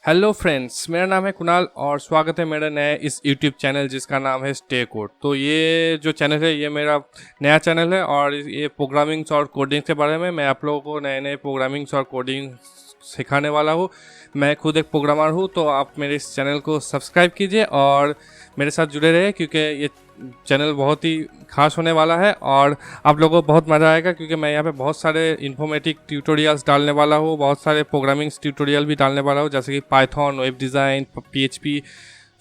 Hello friends, मेरा नाम है कुणाल और स्वागत है मेरे नए इस यूट्यूब चैनल जिसका नाम है स्टे कोड। तो ये जो चैनल है ये मेरा नया चैनल है और ये प्रोग्रामिंग्स और कोडिंग के बारे में मैं आप लोगों को नए नए प्रोग्रामिंग्स और कोडिंग सिखाने वाला हूँ। मैं खुद एक प्रोग्रामर हूँ, तो आप मेरे इस चैनल को सब्सक्राइब कीजिए और मेरे साथ जुड़े रहिए क्योंकि ये चैनल बहुत ही खास होने वाला है और आप लोगों को बहुत मज़ा आएगा क्योंकि मैं यहाँ पे बहुत सारे इन्फॉर्मेटिव ट्यूटोरियल्स डालने वाला हूँ, बहुत सारे प्रोग्रामिंग्स ट्यूटोरियल भी डालने वाला हूँ, जैसे कि पाइथन, वेब डिज़ाइन, पीएचपी,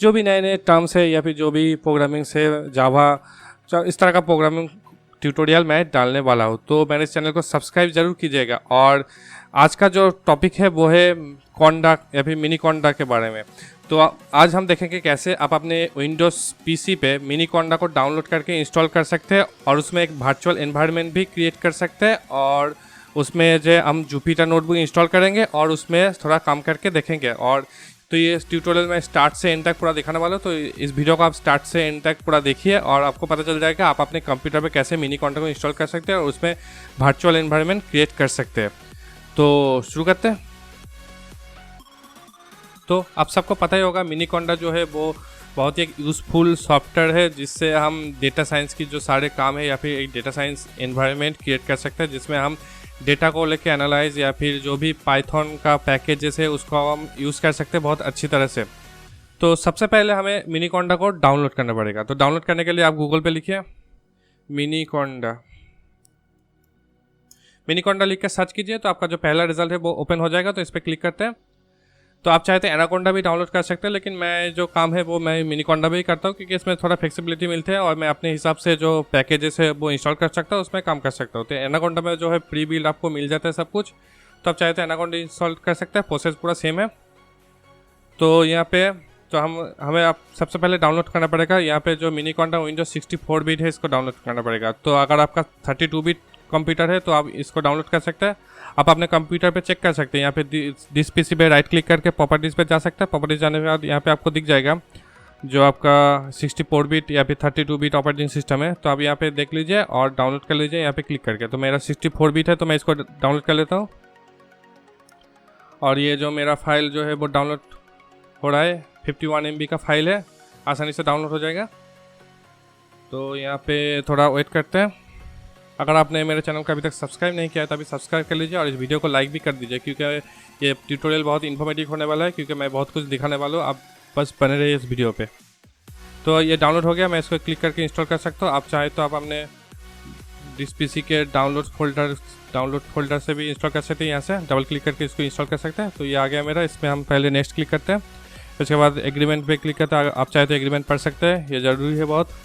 जो भी नए नए टर्म्स है या फिर जो भी प्रोग्रामिंग्स है, जावा, इस तरह का प्रोग्रामिंग ट्यूटोरियल मैं डालने वाला हूँ। तो मेरे इस चैनल को सब्सक्राइब ज़रूर कीजिएगा। और आज का जो टॉपिक है वो है कॉन्डा या फिर मिनी कॉन्डा के बारे में। तो आज हम देखेंगे कैसे आप अपने विंडोज़ पीसी पे मिनी कॉन्डा को डाउनलोड करके इंस्टॉल कर सकते हैं और उसमें एक वर्चुअल एनवायरनमेंट भी क्रिएट कर सकते हैं और उसमें जो हम जुपिटर नोटबुक इंस्टॉल करेंगे और उसमें थोड़ा काम करके देखेंगे। और तो ये ट्यूटोरियल में स्टार्ट से एंड तक पूरा दिखाने वाला हूँ, तो इस वीडियो को आप स्टार्ट से एंड तक पूरा देखिए और आपको पता चल जाएगा आप अपने कंप्यूटर पे कैसे मिनी कॉन्डा को इंस्टॉल कर सकते हैं और उसमें वर्चुअल एनवायरनमेंट क्रिएट कर सकते हैं। तो शुरू करते हैं। तो आप सबको पता ही होगा मिनी कॉन्डा जो है वो बहुत ही एक यूज़फुल सॉफ्टवेयर है जिससे हम डेटा साइंस की जो सारे काम है या फिर एक डेटा साइंस एनवायरनमेंट क्रिएट कर सकते हैं जिसमें हम डेटा को लेके एनालाइज या फिर जो भी पाइथन का पैकेजेस है उसको हम यूज़ कर सकते हैं बहुत अच्छी तरह से। तो सबसे पहले हमें मिनी कॉन्डा को डाउनलोड करना पड़ेगा। तो डाउनलोड करने के लिए आप गूगल पे लिखिए मिनी कॉन्डा। मिनी कॉन्डा लिख के सर्च कीजिए तो आपका जो पहला रिजल्ट है वो ओपन हो जाएगा। तो इस पर क्लिक करते हैं। तो आप चाहते हैं एनाकोंडा भी डाउनलोड कर सकते हैं, लेकिन मैं जो काम है वो मैं मिनी कॉन्डा भी करता हूँ क्योंकि इसमें थोड़ा फ्लेक्सिबिलिटी मिलती है और मैं अपने हिसाब से जो पैकेजेस है वो इंस्टॉल कर सकता हूँ, उसमें काम कर सकता हूँ। तो एनाकोंडा में जो है प्री बिल्ड आपको मिल जाता है सब कुछ। तो आप चाहते हैं एनाकोंडा इंस्टॉल कर सकते हैं, प्रोसेस पूरा सेम है। तो यहाँ पे तो हमें आप सबसे पहले डाउनलोड करना पड़ेगा। यहाँ पे जो मिनी कॉन्डा विंडोज 64 बिट है इसको डाउनलोड करना पड़ेगा। तो अगर आपका 32 बिट कंप्यूटर है तो आप इसको डाउनलोड कर सकते हैं। आप अपने कंप्यूटर पे चेक कर सकते हैं। यहाँ पे दिस पीसी पे राइट क्लिक करके प्रॉपर्टीज़ पे जा सकते हैं। प्रॉपर्टीज़ जाने के बाद यहाँ पे आपको दिख जाएगा जो आपका 64 बिट या फिर 32 बिट ऑपरेटिंग सिस्टम है। तो आप यहाँ पे देख लीजिए और डाउनलोड कर लीजिए यहाँ पे क्लिक करके। तो मेरा 64 बिट है तो मैं इसको डाउनलोड कर लेता हूँ और ये जो मेरा फाइल जो है वो डाउनलोड हो रहा है। 51 MB का फाइल है, आसानी से डाउनलोड हो जाएगा। तो यहाँ पे थोड़ा वेट करते हैं। अगर आपने मेरे चैनल को अभी तक सब्सक्राइब नहीं किया है तो अभी सब्सक्राइब कर लीजिए और इस वीडियो को लाइक भी कर दीजिए क्योंकि ये ट्यूटोरियल बहुत इन्फॉर्मेटिव होने वाला है क्योंकि मैं बहुत कुछ दिखाने वाला हूँ। आप बस बने रहिए इस वीडियो पे। तो ये डाउनलोड हो गया, मैं इसको क्लिक करके इंस्टॉल कर सकता हूँ। आप चाहे तो आप अपने डिस पीसी के डाउनलोड फोल्डर से भी इंस्टॉल कर सकते हैं। यहाँ से डबल क्लिक करके इसको इंस्टॉल कर सकते हैं। तो ये आ गया मेरा। इसमें हम पहले नेक्स्ट क्लिक करते हैं, उसके बाद एग्रीमेंट पे क्लिक करते हैं। आप चाहे तो एग्रीमेंट पढ़ सकते हैं, ये ज़रूरी है बहुत।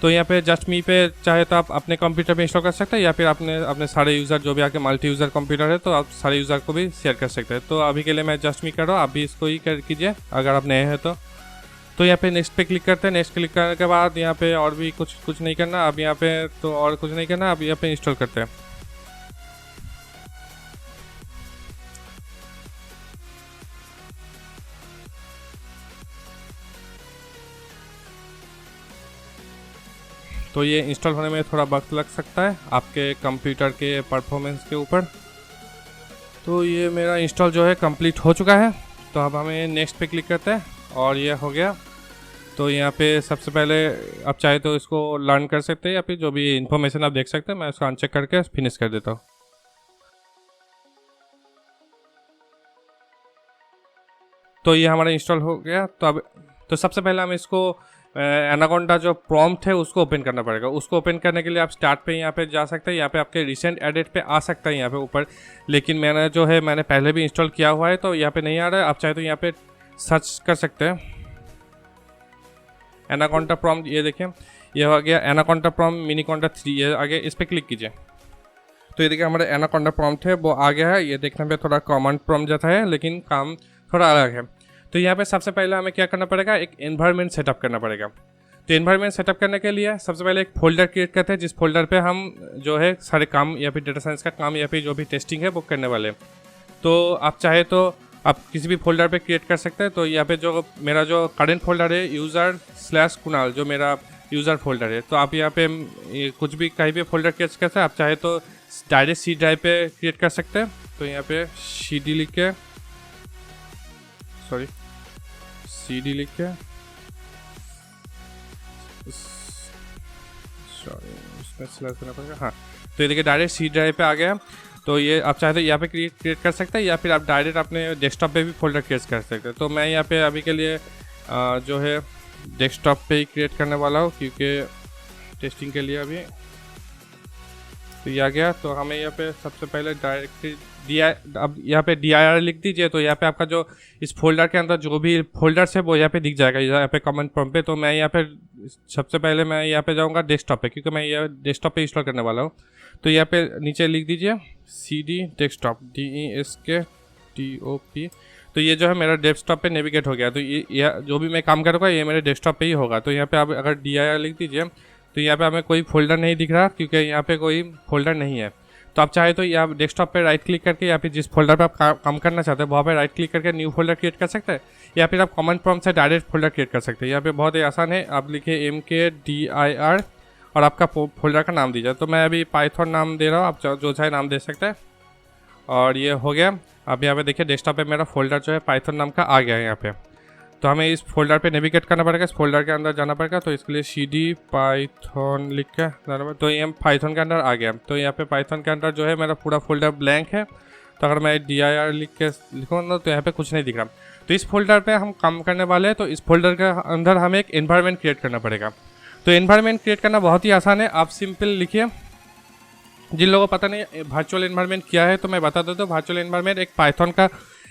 तो यहाँ पे जस्ट मी पे चाहे तो आप अपने कंप्यूटर पे इंस्टॉल कर सकते हैं या फिर अपने सारे यूज़र जो भी आपके मल्टी यूज़र कंप्यूटर है तो आप सारे यूज़र को भी शेयर कर सकते हैं। तो अभी के लिए मैं जस्ट मी कर रहा हूँ, आप भी इसको ही कर कीजिए अगर आप नए हैं तो यहाँ पे नेक्स्ट पे क्लिक करते हैं। नेक्स्ट क्लिक करने के बाद यहाँ पे और भी कुछ नहीं करना। अब यहाँ पे तो और कुछ नहीं करना, अब यहाँ पे इंस्टॉल करते हैं। तो ये इंस्टॉल होने में थोड़ा वक्त लग सकता है आपके कंप्यूटर के परफॉर्मेंस के ऊपर। तो ये मेरा इंस्टॉल जो है कंप्लीट हो चुका है। तो अब हमें नेक्स्ट पे क्लिक करते हैं और ये हो गया। तो यहाँ पे सबसे पहले आप चाहे तो इसको लर्न कर सकते हैं या फिर जो भी इन्फॉर्मेशन आप देख सकते हैं। मैं इसको अनचेक करके फिनिश कर देता हूँ। तो ये हमारा इंस्टॉल हो गया। तो सबसे पहले हम इसको एनाकोंडा जो प्रॉम्प्ट है उसको ओपन करना पड़ेगा। उसको ओपन करने के लिए आप स्टार्ट पे यहाँ पे जा सकते हैं। यहाँ पे आपके रिसेंट एडिट पे आ सकता है यहाँ पे ऊपर, लेकिन मैंने पहले भी इंस्टॉल किया हुआ है तो यहाँ पे नहीं आ रहा है। आप चाहे तो यहाँ पे सर्च कर सकते हैं एनाकोंडा प्रॉम्प्ट। ये देखिए ये हो गया एनाकोंडा प्रॉम्प्ट मिनी कॉन्डा 3। ये आगे इस पर क्लिक कीजिए तो ये देखिए हमारा एनाकोंडा प्रॉम्प्ट है वो आ गया है। ये देखने पे थोड़ा कॉमन प्रॉम्प्ट जैसा है लेकिन काम थोड़ा अलग है। तो यहाँ पे सबसे पहले हमें क्या करना पड़ेगा, एक एनवायरनमेंट सेटअप करना पड़ेगा। तो एनवायरनमेंट सेटअप करने के लिए सबसे पहले एक फोल्डर क्रिएट करते हैं जिस फोल्डर पे हम जो है सारे काम या फिर डेटा साइंस का काम या फिर जो भी टेस्टिंग है वो करने वाले। तो आप चाहे तो आप किसी भी फोल्डर पे क्रिएट कर सकते हैं। तो यहाँ पे जो मेरा जो करेंट फोल्डर है user/kunal जो मेरा यूज़र फोल्डर है, तो आप यहाँ पे कुछ भी कहीं भी फोल्डर क्रिएट कर सकते हैं। आप चाहे तो डायरेक्ट सी ड्राइव पे क्रिएट कर सकते हैं। तो यहाँ पे CD लिख के सॉरी CD लिख के, सॉरी इसमें सिलेक्ट करना पड़ेगा। हाँ, तो ये देखिए डायरेक्ट C ड्राइव पे आ गया। तो ये आप चाहे तो यहाँ पे क्रिएट कर सकते हैं, या फिर आप डायरेक्ट अपने डेस्कटॉप पे भी फोल्डर क्रिएट कर सकते हैं। तो मैं यहाँ पे अभी के लिए जो है डेस्कटॉप पे ही क्रिएट करने वाला हूँ, क्योंकि टेस्टिंग के लिए अभी। तो ये आ गया। तो हमें यहाँ पे सबसे पहले डायरेक्ट अब यहाँ पे dir लिख दीजिए। तो यहाँ पे आपका जो इस फोल्डर के अंदर जो भी फोल्डर्स है वो यहाँ पे दिख जाएगा, यहाँ पे कमेंट प्रॉम्प्ट पे। तो मैं यहाँ पे सबसे पहले मैं यहाँ पे जाऊँगा डेस्कटॉप पे, क्योंकि मैं ये डेस्कटॉप पे इंस्टॉल करने वाला हूँ। तो यहाँ पे नीचे लिख दीजिए CD डेस्कटॉप DESKTOP। तो ये जो है मेरा डेस्कटॉप पे नेविगेट हो गया। तो ये जो भी मैं काम करूँगा ये मेरे डेस्कटॉप पे ही होगा। तो यहाँ पे आप अगर dir लिख दीजिए, तो यहाँ पे हमें कोई फोल्डर नहीं दिख रहा, क्योंकि यहाँ पे कोई फोल्डर नहीं है। तो आप चाहे तो यहाँ डेस्कटॉप पे राइट क्लिक करके या फिर जिस फोल्डर पे आप काम करना चाहते हैं वहाँ पे राइट क्लिक करके न्यू फोल्डर क्रिएट कर सकते हैं, या फिर आप कमेंट प्रॉम्प्ट से डायरेक्ट फोल्डर क्रिएट कर सकते हैं। यहाँ पे बहुत ही आसान है, आप लिखिए MKDIR और आपका फोल्डर का नाम दीजिए। तो मैं अभी पाइथन नाम दे रहा हूँ, आप जो चाहे नाम दे सकते हैं। और ये हो गया। अब यहाँ पे देखिए डेस्कटॉप पे मेरा फोल्डर जो है पाइथन नाम का आ गया है यहाँ पे। तो हमें इस फोल्डर पे नेविगेट करना पड़ेगा, इस फोल्डर के अंदर जाना पड़ेगा। तो इसके लिए CD पाइथन लिख के जाना पड़ेगा। तो ये पाइथन के अंदर आ गया। तो यहाँ पे पाइथन के अंदर जो है मेरा पूरा फोल्डर ब्लैंक है। तो अगर मैं dir लिख के लिखूँगा तो यहाँ पे कुछ नहीं दिख रहा। तो इस फोल्डर पे हम काम करने वाले हैं। तो इस फोल्डर के अंदर हमें एक एनवायरनमेंट क्रिएट करना पड़ेगा। तो एनवायरनमेंट क्रिएट करना बहुत ही आसान है, आप सिंपल लिखिए। जिन लोगों को पता नहीं वर्चुअल एनवायरनमेंट क्या है, तो मैं बता देता हूँ। वर्चुअल एनवायरनमेंट एक पाइथन का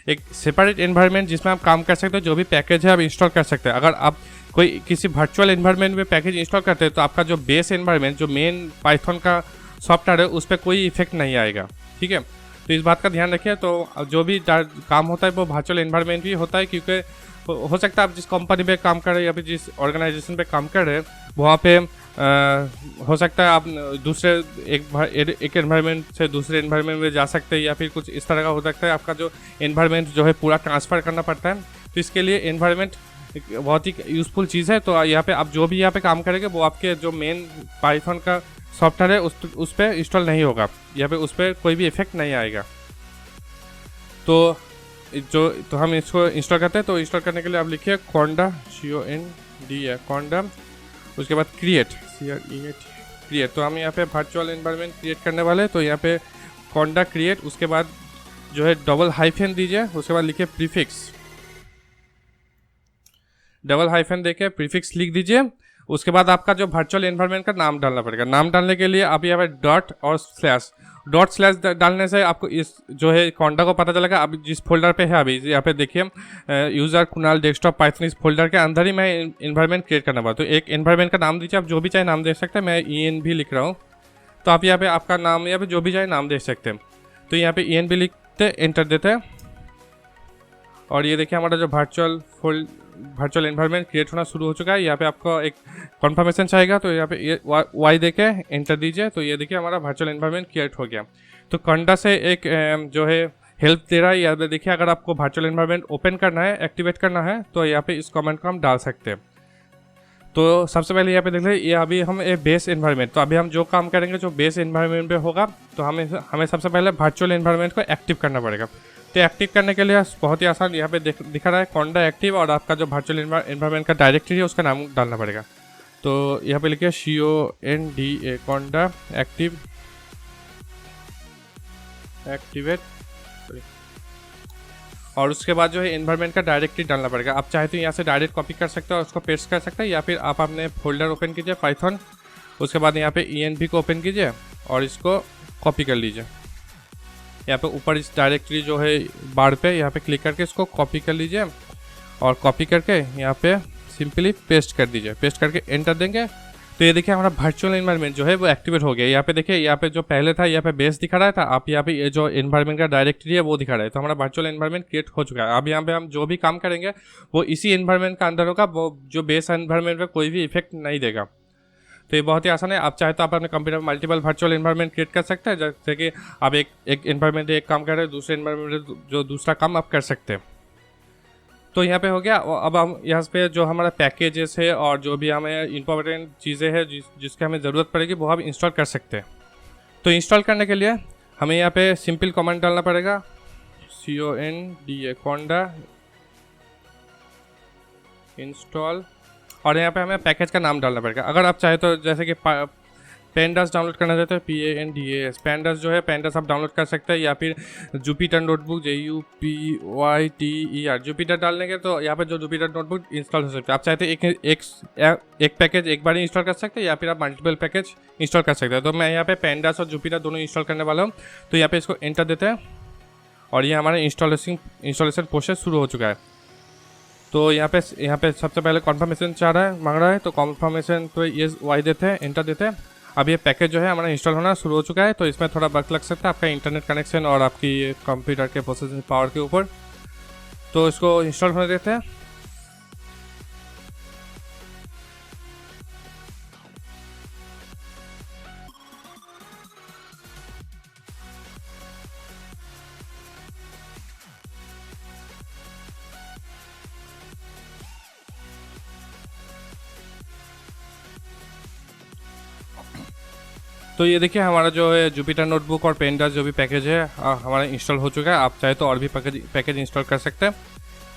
एक सेपरेट एनवायरनमेंट जिसमें आप काम कर सकते हो, जो भी पैकेज है आप इंस्टॉल कर सकते हैं। अगर आप कोई किसी वर्चुअल एनवायरनमेंट में पैकेज इंस्टॉल करते हैं तो आपका जो बेस एनवायरनमेंट, जो मेन पाइथन का सॉफ्टवेयर है, उस पर कोई इफेक्ट नहीं आएगा। ठीक है, तो इस बात का ध्यान रखिए। तो जो भी काम होता है वो वर्चुअल एनवायरनमेंट भी होता है, क्योंकि हो सकता है आप जिस कंपनी पे काम कर रहे हैं या फिर जिस ऑर्गेनाइजेशन पे काम कर रहे हैं वहाँ पे हो सकता है आप दूसरे एक एनवायरनमेंट से दूसरे एनवायरनमेंट में जा सकते हैं, या फिर कुछ इस तरह का हो सकता है आपका जो एनवायरनमेंट जो है पूरा ट्रांसफ़र करना पड़ता है। तो इसके लिए एनवायरनमेंट बहुत ही यूज़फुल चीज़ है। तो यहाँ पे आप जो भी यहाँ पे काम करेंगे वो आपके जो मेन पाइथन का सॉफ्टवेयर है उस पर इंस्टॉल नहीं होगा, यहाँ पे उस पर कोई भी इफेक्ट नहीं आएगा। तो हम इसको इंस्टॉल करते हैं। तो इंस्टॉल करने के लिए आप लिखिए conda CONDA conda, उसके बाद क्रिएट क्रिएट। तो हम यहाँ पे वर्चुअल एनवायरनमेंट क्रिएट करने वाले हैं। तो यहाँ पे conda क्रिएट, उसके बाद जो है डबल हाइफन दीजिए, उसके बाद लिखिए प्रीफिक्स, डबल हाइफन देके प्रीफिक्स लिख दीजिए। उसके बाद आपका जो वर्चुअल एनवायरनमेंट का नाम डालना पड़ेगा। नाम डालने के लिए आप यहाँ पे डॉट स्लैश डालने से आपको इस जो है conda को पता चलेगा अब जिस फोल्डर पे है। अभी यहाँ पे देखिए यूज़र कुणाल डेस्कटॉप पाइथन, इस फोल्डर के अंदर ही मैं एनवायरनमेंट क्रिएट करना पड़ा। तो एक एनवायरनमेंट का नाम दीजिए, आप जो भी चाहे नाम दे सकते हैं। मैं ENV लिख रहा हूँ। तो आप यहाँ पे आपका नाम या फिर जो भी चाहे नाम दे सकते हैं। तो यहाँ पे ENV लिखते एंटर देते हैं। और ये देखिए हमारा जो वर्चुअल एनवायरनमेंट क्रिएट होना शुरू हो चुका है। यहाँ पे आपको एक कन्फर्मेशन चाहिएगा, तो यहाँ पे ये वाई देके एंटर दीजिए। तो ये देखिए हमारा वर्चुअल एनवायरनमेंट क्रिएट हो गया। तो conda से एक जो है हेल्प दे रहा है। यहाँ पे देखिए अगर आपको वर्चुअल एनवायरनमेंट ओपन करना है, एक्टिवेट करना है, तो यहाँ पे इस कमेंट को हम डाल सकते हैं। तो सबसे पहले यहाँ पे देख लें, ये अभी हम बेस एनवायरनमेंट, तो अभी हम जो काम करेंगे जो बेस एनवायरनमेंट पे होगा, तो हमें सबसे पहले वर्चुअल एनवायरनमेंट को एक्टिव करना पड़ेगा। तो एक्टिव करने के लिए बहुत ही आसान, यहाँ पे दिखा रहा है conda एक्टिव, और आपका जो वर्चुअल एनवायरनमेंट का डायरेक्टरी है उसका नाम डालना पड़ेगा। तो यहाँ पे लिखिए CONDA conda एक्टिवेट, और उसके बाद जो है एनवायरनमेंट का डायरेक्टरी डालना पड़ेगा। आप चाहे तो यहाँ से डायरेक्ट कॉपी कर सकते हो और उसको पेस्ट कर सकते हैं, या फिर आप अपने फोल्डर ओपन कीजिए पाइथन, उसके बाद यहाँ पे ENV को ओपन कीजिए और इसको कॉपी कर लीजिए। यहाँ पे ऊपर इस डायरेक्टरी जो है बार पे यहाँ पे क्लिक करके इसको कॉपी कर लीजिए, और कॉपी करके यहाँ पे सिंपली पेस्ट कर दीजिए। पेस्ट करके एंटर देंगे तो ये देखिए हमारा वर्चुअल एनवायरनमेंट जो है वो एक्टिवेट हो गया। यहाँ पे देखिए, यहाँ पे जो पहले था यहाँ पे बेस दिखा रहा था, आप यहाँ पे ये जो एनवायरनमेंट का डायरेक्टरी है वो दिखा रहा है। तो हमारा वर्चुअल एनवायरनमेंट क्रिएट हो चुका है। अब यहाँ पे हम जो भी काम करेंगे वो इसी एनवायरनमेंट का अंदर होगा, वो जो बेस एनवायरनमेंट में कोई भी इफेक्ट नहीं देगा। तो ये बहुत ही आसान है। आप चाहे तो आप अपने कंप्यूटर में मल्टीपल वर्चुअल एनवायरनमेंट क्रिएट कर सकते हैं, जैसे कि आप एक एनवायरनमेंट एक काम कर रहे हैं, दूसरे एनवायरनमेंट जो दूसरा काम आप कर सकते हैं। तो यहाँ पे हो गया। अब हम यहाँ पे जो हमारा पैकेजेस है और जो भी हमें इंपॉर्टेंट चीज़ें हैं जिसकी हमें ज़रूरत पड़ेगी वो हम इंस्टॉल कर सकते हैं। तो इंस्टॉल करने के लिए हमें यहाँ पे सिंपल कमांड डालना पड़ेगा, conda इंस्टॉल, और यहाँ पे हमें पैकेज का नाम डालना पड़ेगा। अगर आप चाहे तो जैसे कि पेंडास डाउनलोड करना चाहते हैं, PANDAS पेंडास जो है, पेंडास आप डाउनलोड कर सकते हैं, या फिर जुपिटर नोटबुक JUPYTER जुपिटर डालने के तो यहाँ पे जो जुपिटर नोटबुक इंस्टॉल हो सकता है। आप चाहते हैं एक पैकेज एक बार इंस्टॉल कर सकते हैं, या फिर आप मल्टीपल पैकेज इंस्टॉल कर सकते हैं। तो मैं यहाँ पे पेंडास और जुपिटर दोनों इंस्टॉल करने वाला हूँ। तो यहाँ पे इसको एंटर देते हैं और ये हमारा इंस्टॉलेशन प्रोसेस शुरू हो चुका है। तो यहाँ पे सबसे पहले कॉन्फर्मेशन मांग रहा है, तो कॉन्फर्मेशन तो ये वाई देते हैं, एंटर देते हैं। अब ये पैकेज जो है हमारा इंस्टॉल होना शुरू हो चुका है। तो इसमें थोड़ा वक्त लग सकता है आपका इंटरनेट कनेक्शन और आपकी कंप्यूटर के प्रोसेसिंग पावर के ऊपर। तो इसको इंस्टॉल होने देते हैं। तो ये देखिए हमारा जो है जुपिटर नोटबुक और पेंडास जो भी पैकेज है हमारा इंस्टॉल हो चुका है। आप चाहे तो और भी पैकेज इंस्टॉल कर सकते हैं।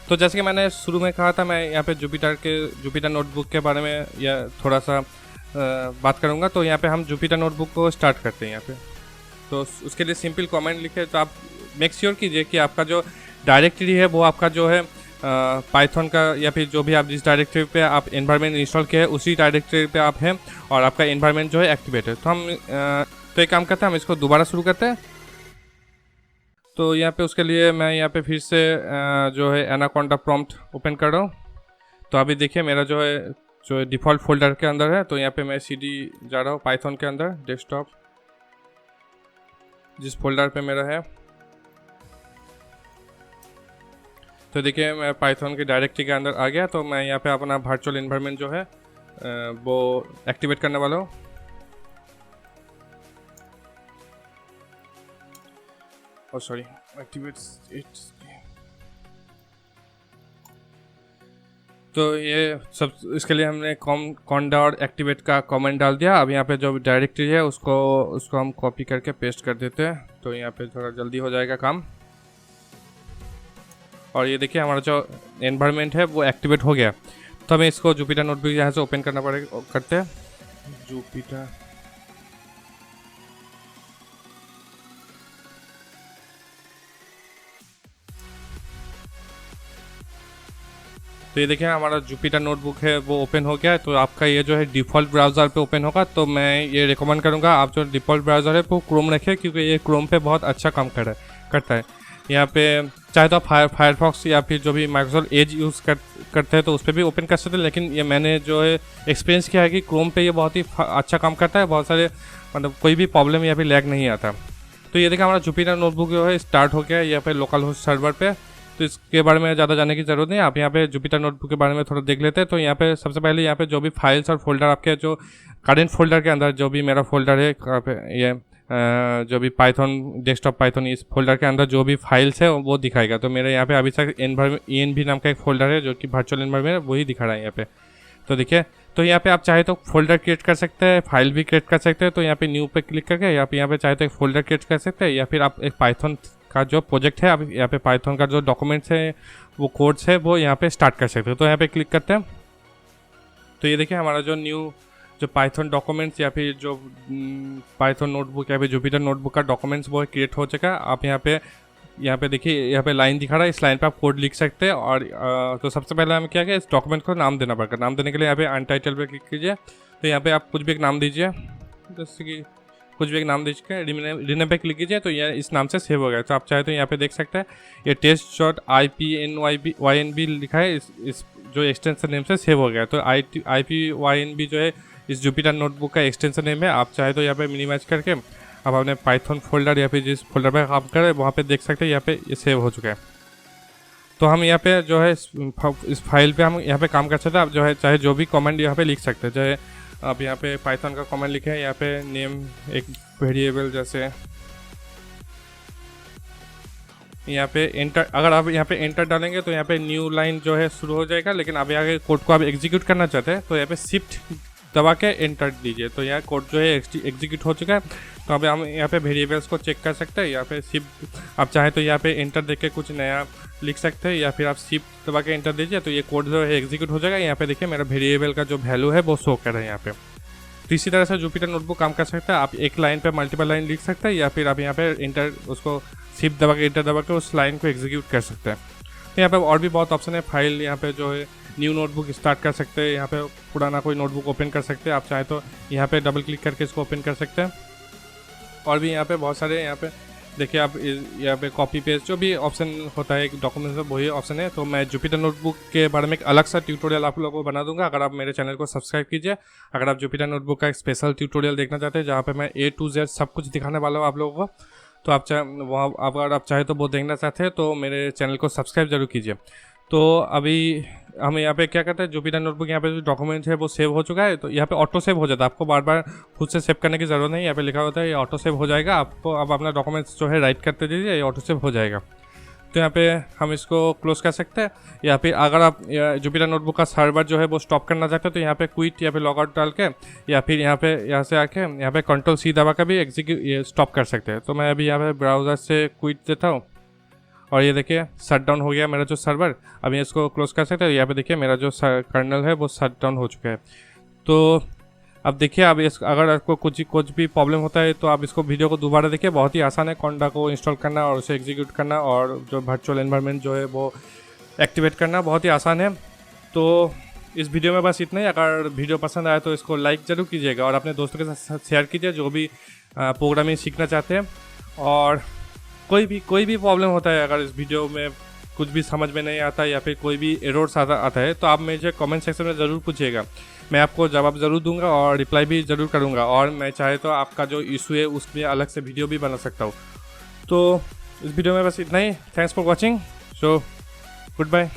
तो जैसे कि मैंने शुरू में कहा था, मैं यहाँ पे जुपिटर नोटबुक के बारे में या थोड़ा सा बात करूँगा। तो यहाँ पे हम जुपिटर नोटबुक को स्टार्ट करते हैं यहाँ पे। तो उसके लिए सिंपल कमेंट लिखे, तो आप मेक श्योर कीजिए कि आपका जो डायरेक्टरी है वो आपका जो है पाइथन का, या फिर जो भी आप जिस डायरेक्टरी पे आप एनवायरनमेंट इंस्टॉल किया है उसी डायरेक्टरी पे आप हैं और आपका एनवायरनमेंट जो है एक्टिवेट है। तो हम तो एक काम करते हैं, हम इसको दोबारा शुरू करते हैं। तो यहाँ पे उसके लिए मैं यहाँ पे फिर से जो है एनाकोंडा प्रॉम्प्ट ओपन कर रहा हूँ। तो अभी देखिए मेरा जो है डिफ़ॉल्ट फोल्डर के अंदर है। तो यहाँ पे मैं CD जा रहा हूँ पाइथन के अंदर, डेस्कटॉप जिस फोल्डर पे मेरा है। तो देखिए मैं पाइथन की डायरेक्टरी के अंदर आ गया। तो मैं यहाँ पे अपना वर्चुअल एनवायरनमेंट जो है वो एक्टिवेट करने वाला हूँ। Sorry, activate it. तो ये सब इसके लिए हमने कॉन्डा और एक्टिवेट का कमेंट डाल दिया। अब यहाँ पे जो डायरेक्टरी है उसको हम कॉपी करके पेस्ट कर देते हैं। तो यहाँ पे थोड़ा जल्दी हो जाएगा काम। और ये देखिए हमारा जो एनवायरनमेंट है वो एक्टिवेट हो गया। तो हमें इसको जुपिटर नोटबुक यहाँ से ओपन करना पड़ेगा, करते हैं जुपिटर। तो ये देखिए हमारा जुपिटर नोटबुक है वो ओपन हो गया है। तो आपका ये जो है डिफ़ॉल्ट ब्राउज़र पे ओपन होगा। तो मैं ये रिकमेंड करूँगा आप जो डिफ़ॉल्ट ब्राउज़र है वो क्रोम रखें, क्योंकि ये क्रोम पे बहुत अच्छा काम करता है। यहाँ पे चाहे तो आप फायरफॉक्स या फिर जो भी माइक्रोसॉफ्ट एज यूज़ करते हैं तो उस पर भी ओपन कर सकते हैं। लेकिन ये मैंने जो है एक्सपीरियंस किया है कि क्रोम पे ये बहुत ही अच्छा काम करता है। बहुत सारे मतलब कोई भी प्रॉब्लम या फिर लैग नहीं आता। तो ये देखा हमारा जुपिटर नोटबुक जो है स्टार्ट हो गया है यहाँ पे लोकल होस्ट सर्वर पे। तो इसके बारे में ज़्यादा जानने की ज़रूरत नहीं है। आप यहाँ पे जुपिटर नोटबुक के बारे में थोड़ा देख लेते हैं। तो यहाँ पे सबसे पहले यहाँ पे जो भी फाइल्स और फोल्डर आपके जो करेंट फोल्डर के अंदर जो भी मेरा फोल्डर है ये जो भी पाइथन डेस्कटॉप पाइथन इस फोल्डर के अंदर जो भी फाइल्स है वो दिखाएगा। तो मेरे यहाँ पे अभी तक ENV नाम का एक फोल्डर है जो कि वर्चुअल एनवायरनमेंट है, वही दिखा रहा है यहाँ पे। तो देखिए तो यहाँ पे आप चाहे तो फोल्डर क्रिएट कर सकते हैं, फाइल भी क्रिएट कर सकते हैं। तो यहाँ पे न्यू पे क्लिक करके यहाँ पे चाहे तो एक फोल्डर क्रिएट कर सकते हैं, या फिर आप एक पाइथन का जो प्रोजेक्ट है, अब यहाँ पे पाइथन का जो डॉक्यूमेंट्स है वो कोड्स है वो यहाँ पे स्टार्ट कर सकते हो। तो यहाँ पे क्लिक करते हैं। तो ये देखिए हमारा जो पाइथन डॉक्यूमेंट्स या फिर जो पाइथन नोटबुक या फिर जुपिटर नोटबुक का डॉक्यूमेंट्स वो क्रिएट हो चुका है। आप यहाँ पे देखिए यहाँ पे लाइन दिखा रहा है, इस लाइन पे आप कोड लिख सकते हैं। और तो सबसे पहले हमें क्या इस डॉक्यूमेंट को नाम देना पड़ेगा। नाम देने के लिए यहाँ पे अनटाइटल पे क्लिक कीजिए। तो यहाँ पे आप कुछ भी एक नाम दीजिए, जैसे कि कुछ भी एक नाम दीजिए, रिनेम पे क्लिक कीजिए। तो ये इस नाम से सेव हो गया। तो आप चाहे तो यहाँ पे देख सकते हैं ये test.ipynb लिखा है, इस जो एक्सटेंशन नेम से सेव हो गया। तो ipynb जो है इस जुपिटर नोटबुक का एक्सटेंशन नेम है। आप चाहे तो यहाँ पे मिनिमाइज करके आप अपने पाइथन फोल्डर या फिर जिस फोल्डर पर काम करें वहाँ पे देख सकते हैं यहाँ पे ये सेव हो चुका है। तो हम यहाँ पे जो है इस फाइल पे हम यहाँ पे काम कर सकते हैं। आप जो है चाहे जो भी कमेंट यहाँ पे लिख सकते हैं, चाहे आप यहाँ पे पाइथन का कमेंट लिखे हैं, यहाँ पे नेम एक वेरिएबल जैसे यहाँ पे एंटर, अगर आप यहाँ पे एंटर डालेंगे तो यहाँ पे न्यू लाइन जो है शुरू हो जाएगा। लेकिन आप यहाँ के कोड को आप एग्जीक्यूट करना चाहते हैं तो यहाँ पे शिफ्ट दबा के एंटर दीजिए। तो यहाँ कोड जो है एग्जीक्यूट हो चुका है। तो अब हम यहाँ पे वेरिएबल्स को चेक कर सकते हैं। यहाँ पे शिफ्ट आप चाहे तो यहाँ पे एंटर देके कुछ नया लिख सकते हैं या फिर आप शिफ्ट दबा के एंटर दीजिए तो ये कोड जो है एग्जीक्यूट हो जाएगा। यहाँ पे देखिए मेरा वेरिएबल का जो वैल्यू है वो शो कर रहा है यहाँ पे। तो इसी तरह से जुपिटर नोटबुक काम कर सकता है। आप एक लाइन पे मल्टीपल लाइन लिख सकते हैं या फिर आप यहाँ पे इंटर उसको शिफ्ट दबा के एंटर दबा के उस लाइन को एग्जीक्यूट कर सकते हैं। तो यहाँ पे और भी बहुत ऑप्शन है। फाइल यहाँ पे जो है न्यू नोटबुक स्टार्ट कर सकते हैं, यहाँ पे पुराना कोई नोटबुक ओपन कर सकते हैं। आप चाहे तो यहाँ पे डबल क्लिक करके इसको ओपन कर सकते हैं। और भी यहाँ पे बहुत सारे यहाँ पे देखिए आप यहाँ पे कॉपी पेस्ट जो भी ऑप्शन होता है एक डॉक्यूमेंट में वही ऑप्शन है। तो मैं जुपिटर नोटबुक के बारे में एक अलग सा ट्यूटोरियल आप लोगों को बना दूंगा। अगर आप मेरे चैनल को सब्सक्राइब कीजिए। अगर आप जुपिटर नोटबुक का एक स्पेशल ट्यूटोरियल देखना चाहते हैं जहाँ पे मैं A to Z सब कुछ दिखाने वाला हूँ आप लोगों को, तो आप चाहे वहाँ अगर आप चाहे तो वो देखना चाहते हैं तो मेरे चैनल को सब्सक्राइब जरूर कीजिए। तो अभी हम यहाँ पे क्या करते हैं, जुपिटर नोटबुक यहाँ पे जो डॉक्यूमेंट है वो सेव हो चुका है। तो यहाँ पे ऑटो सेव हो जाता है, आपको बार बार खुद से सेव करने की ज़रूरत नहीं। यहाँ पे लिखा होता है ये ऑटो सेव हो जाएगा। आपको अब अपना डॉक्यूमेंट्स जो है राइट करते दीजिए, ये ऑटो सेव हो जाएगा। तो यहाँ पे हम इसको क्लोज कर सकते हैं। या फिर अगर आप जुपिटर नोटबुक का सर्वर जो है वो स्टॉप करना चाहते हैं तो यहाँ पे क्विट या फिर लॉग आउट डाल के या फिर यहाँ से आके यहाँ पे Ctrl+C दबा कर भी एग्जीक्यूट स्टॉप कर सकते हैं। तो मैं अभी यहाँ पे ब्राउज़र से क्विट देता हूँ और ये देखिए शट डाउन हो गया मेरा जो सर्वर। अभी इसको क्लोज कर सकते हैं। यहाँ पे देखिए मेरा जो कर्नल है वो शट डाउन हो चुका है। तो अब देखिए अब इस अगर आपको कुछ भी प्रॉब्लम होता है तो आप इसको वीडियो को दोबारा देखिए। बहुत ही आसान है कॉन्डा को इंस्टॉल करना और उसे एग्जीक्यूट करना और जो वर्चुअल एनवायरनमेंट जो है वो एक्टिवेट करना बहुत ही आसान है। तो इस वीडियो में बस इतना ही। अगर वीडियो पसंद आया तो इसको लाइक ज़रूर कीजिएगा और अपने दोस्तों के साथ शेयर कीजिए जो भी प्रोग्रामिंग सीखना चाहते हैं। और कोई भी प्रॉब्लम होता है, अगर इस वीडियो में कुछ भी समझ में नहीं आता या फिर कोई भी एरर्स आता है तो आप मुझे कमेंट सेक्शन में ज़रूर पूछिएगा। मैं आपको जवाब ज़रूर दूंगा और रिप्लाई भी ज़रूर करूंगा। और मैं चाहे तो आपका जो इशू है उसमें अलग से वीडियो भी बना सकता हूँ। तो इस वीडियो में बस इतना ही। Thanks for watching. So good bye.